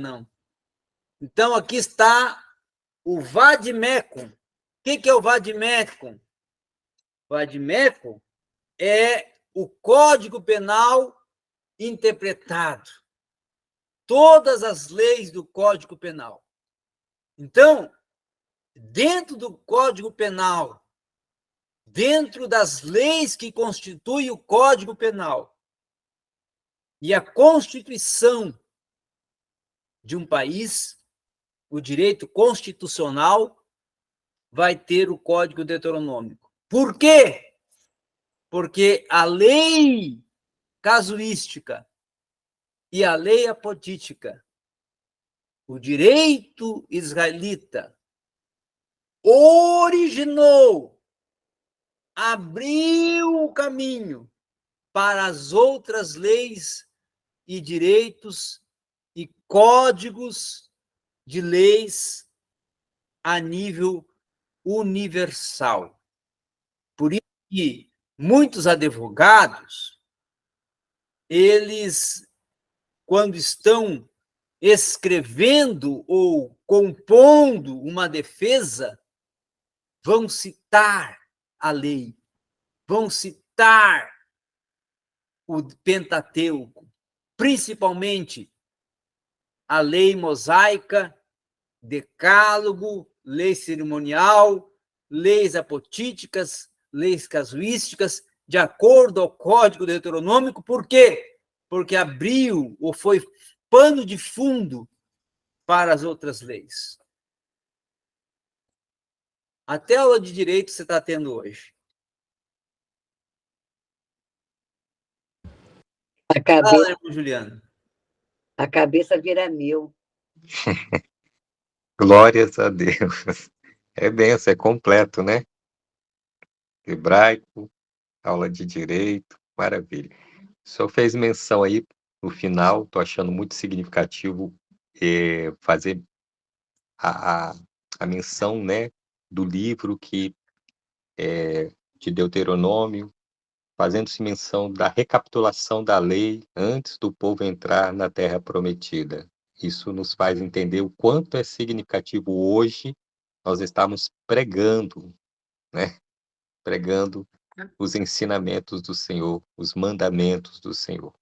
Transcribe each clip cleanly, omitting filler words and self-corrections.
não. Então, aqui está o vade-mecum. O que é o vade-mecum? O vade-mecum é o Código Penal interpretado. Todas as leis do Código Penal. Então, dentro do Código Penal, dentro das leis que constituem o Código Penal e a Constituição de um país, o direito constitucional vai ter o Código Deuteronômico. Por quê? Porque a lei casuística e a lei apodítica, o direito israelita, originou, abriu o caminho para as outras leis e direitos e códigos de leis a nível universal. Por isso que muitos advogados, eles, quando estão escrevendo ou compondo uma defesa, vão citar a lei, vão citar o Pentateuco, principalmente a lei mosaica, decálogo, lei cerimonial, leis apotíticas, leis casuísticas, de acordo ao Código Deuteronômico. Por quê? Porque abriu ou foi pano de fundo para as outras leis. Até aula de direito você está tendo hoje. Fala, irmão Juliano. A cabeça vira mil. Glórias a Deus. É benção, é completo, né? Hebraico, aula de direito, maravilha. O senhor fez menção aí no final, estou achando muito significativo fazer a menção, né, do livro que de Deuteronômio, fazendo-se menção da recapitulação da lei antes do povo entrar na Terra Prometida. Isso nos faz entender o quanto é significativo hoje nós estamos pregando, né? Pregando os ensinamentos do Senhor, os mandamentos do Senhor.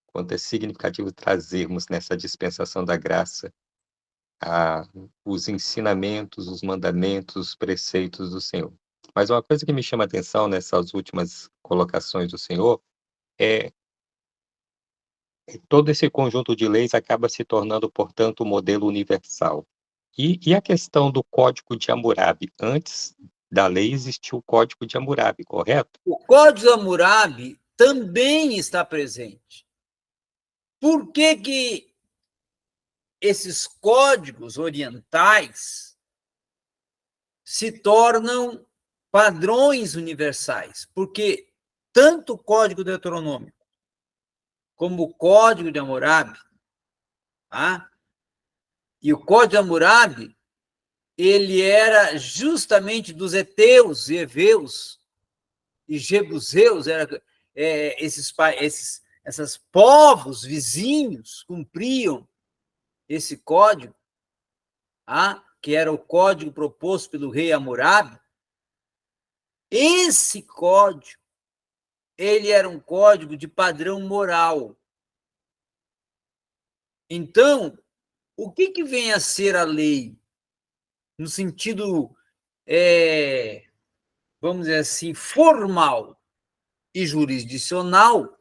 Quanto é significativo trazermos nessa dispensação da graça os ensinamentos, os mandamentos, os preceitos do Senhor. Mas uma coisa que me chama a atenção nessas últimas colocações do Senhor é todo esse conjunto de leis acaba se tornando, portanto, um modelo universal. E a questão do Código de Hammurabi? Antes da lei existiu o Código de Hammurabi, correto? O Código de Hammurabi também está presente. Por que esses códigos orientais se tornam padrões universais? Porque tanto o Código Deuteronômico como o Código de Hammurabi, tá? E o Código de Hammurabi, ele era justamente dos heteus e heveus e jebuseus, esses povos vizinhos cumpriam esse código, que era o código proposto pelo rei Hammurabi. Esse código, ele era um código de padrão moral. Então, o que vem a ser a lei? No sentido, vamos dizer assim, formal e jurisdicional,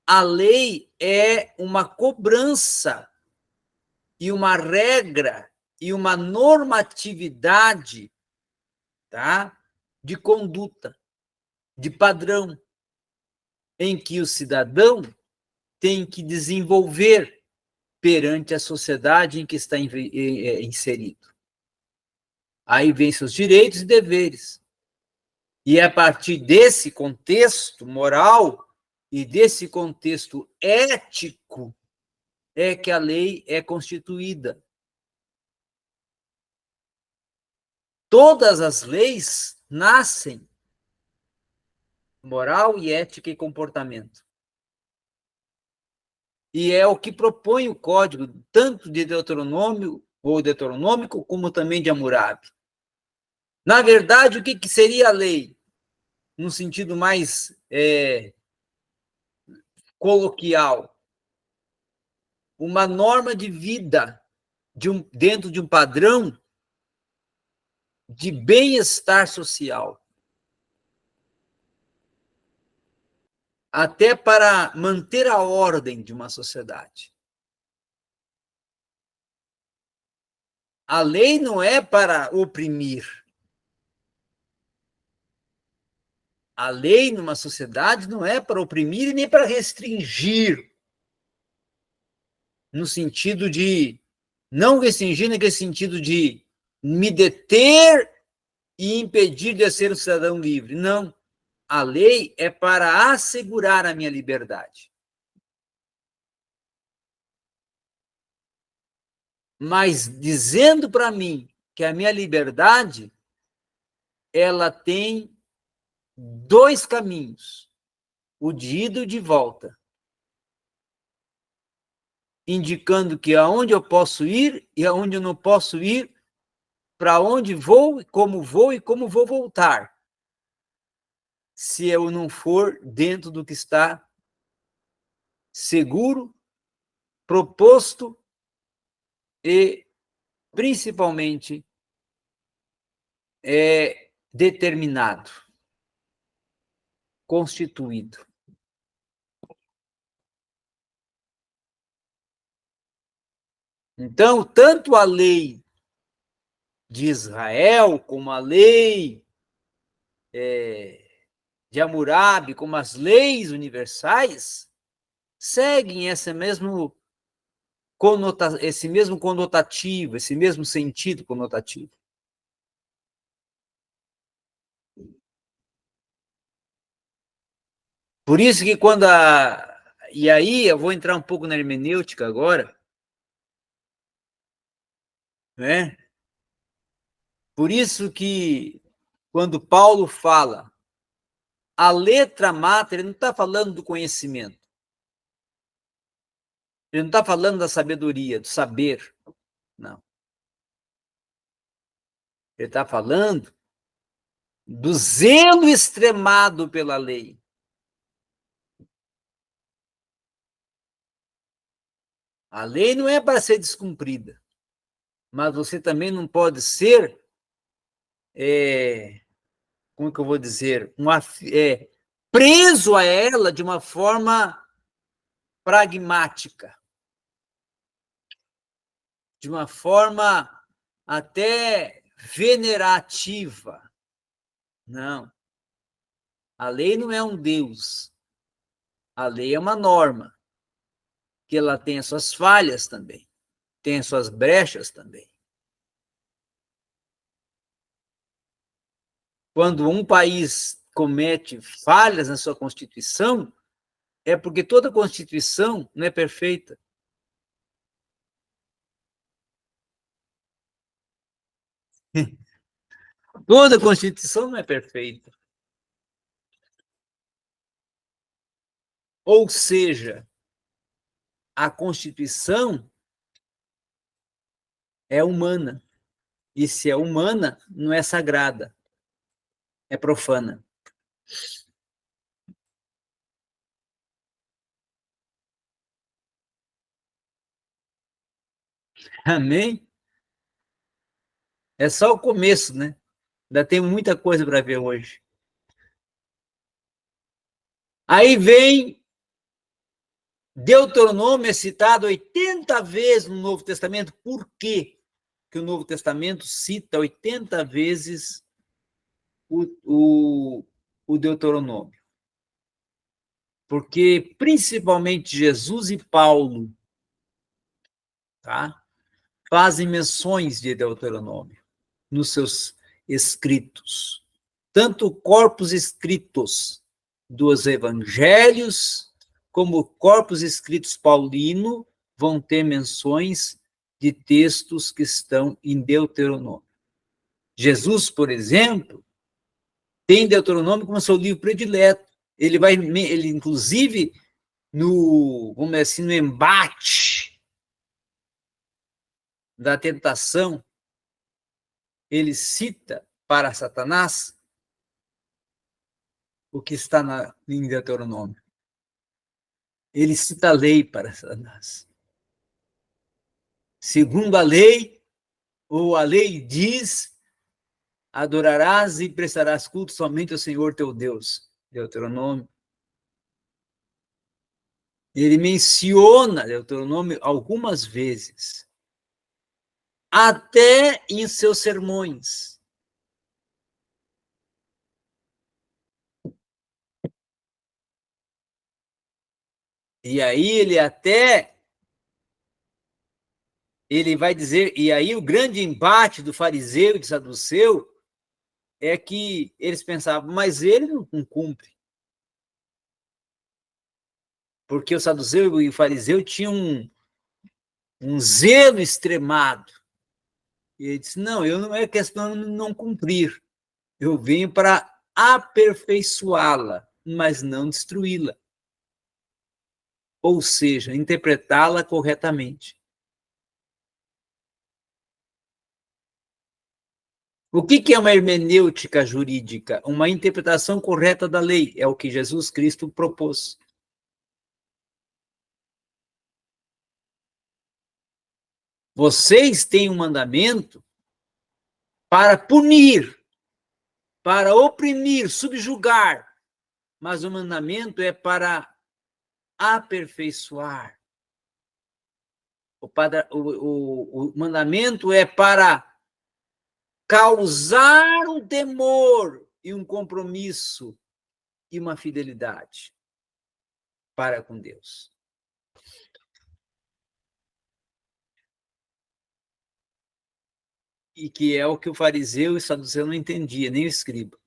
a lei é uma cobrança e uma regra e uma normatividade, tá, de conduta, de padrão, em que o cidadão tem que desenvolver perante a sociedade em que está inserido. Aí vem seus direitos e deveres. E é a partir desse contexto moral e desse contexto ético é que a lei é constituída. Todas as leis nascem moral e ética e comportamento. e é o que propõe o código, tanto de Deuteronômio, ou deuteronômico, como também de Hammurabi. Na verdade, o que seria a lei? No sentido mais coloquial. Uma norma de vida dentro de um padrão de bem-estar social. Até para manter a ordem de uma sociedade. A lei não é para oprimir. A lei numa sociedade não é para oprimir e nem para restringir. No sentido de... Não restringir naquele sentido de me deter e impedir de ser um cidadão livre. Não. A lei é para assegurar a minha liberdade. Mas dizendo para mim que a minha liberdade, ela tem 2 caminhos, o de ida e o de volta, indicando que aonde eu posso ir e aonde eu não posso ir, para onde vou e como vou voltar, se eu não for dentro do que está seguro, proposto e, principalmente, determinado, constituído. Então, tanto a lei de Israel, como a lei de Hammurabi, como as leis universais, seguem esse mesmo conotativo, esse mesmo sentido conotativo. Por isso que quando E aí eu vou entrar um pouco na hermenêutica agora, né? Por isso que quando Paulo fala a letra mater, ele não está falando do conhecimento. Ele não está falando da sabedoria, do saber. Não. Ele está falando do zelo extremado pela lei. A lei não é para ser descumprida, mas você também não pode ser, como que eu vou dizer, preso a ela de uma forma pragmática, de uma forma até venerativa. Não. A lei não é um Deus. A lei é uma norma, que ela tem as suas falhas também, tem as suas brechas também. Quando um país comete falhas na sua Constituição, é porque toda Constituição não é perfeita. Toda Constituição não é perfeita. Ou seja, a Constituição é humana. E se é humana, não é sagrada, é profana. Amém? É só o começo, né? Ainda tem muita coisa para ver hoje. Aí vem Deuteronômio, é citado 80 vezes no Novo Testamento. Por quê que o Novo Testamento cita 80 vezes o Deuteronômio? Porque, principalmente, Jesus e Paulo, tá, fazem menções de Deuteronômio nos seus escritos. Tanto corpos escritos dos evangelhos, como corpos escritos paulino, vão ter menções de textos que estão em Deuteronômio. Jesus, por exemplo, tem Deuteronômio como seu livro predileto. Ele inclusive, vamos dizer assim, no embate da tentação, ele cita para Satanás o que está em Deuteronômio. Ele cita a lei para Satanás. Segundo a lei, ou a lei diz, adorarás e prestarás culto somente ao Senhor teu Deus. Deuteronômio. Ele menciona Deuteronômio algumas vezes, até em seus sermões. E aí ele vai dizer, e aí o grande embate do fariseu e do saduceu é que eles pensavam, mas ele não cumpre. Porque o saduceu e o fariseu tinham um zelo extremado. E ele disse, não é questão de não cumprir. Eu venho para aperfeiçoá-la, mas não destruí-la. Ou seja, interpretá-la corretamente. O que é uma hermenêutica jurídica? Uma interpretação correta da lei. É o que Jesus Cristo propôs. Vocês têm um mandamento para punir, para oprimir, subjugar, mas o mandamento é para aperfeiçoar. O mandamento é para causar um temor e um compromisso e uma fidelidade para com Deus. E que é o que o fariseu e o saduceu não entendia, nem o escriba.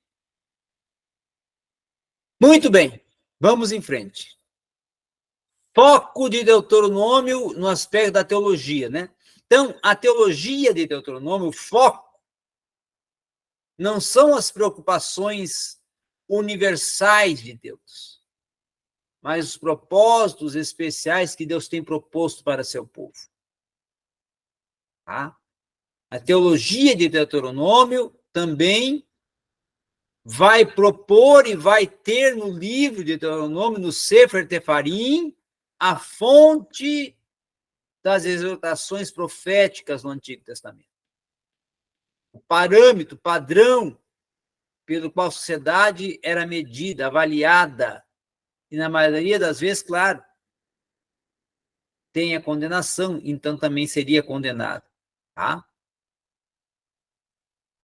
Muito bem, vamos em frente. Foco de Deuteronômio no aspecto da teologia, né? Então, a teologia de Deuteronômio, o foco, não são as preocupações universais de Deus, mas os propósitos especiais que Deus tem proposto para seu povo. Tá? A teologia de Deuteronômio também vai propor e vai ter no livro de Deuteronômio, no Sefer Tefarim, a fonte das exortações proféticas no Antigo Testamento. O parâmetro, padrão, pelo qual a sociedade era medida, avaliada, e na maioria das vezes, claro, tem a condenação, então também seria condenado. Tá?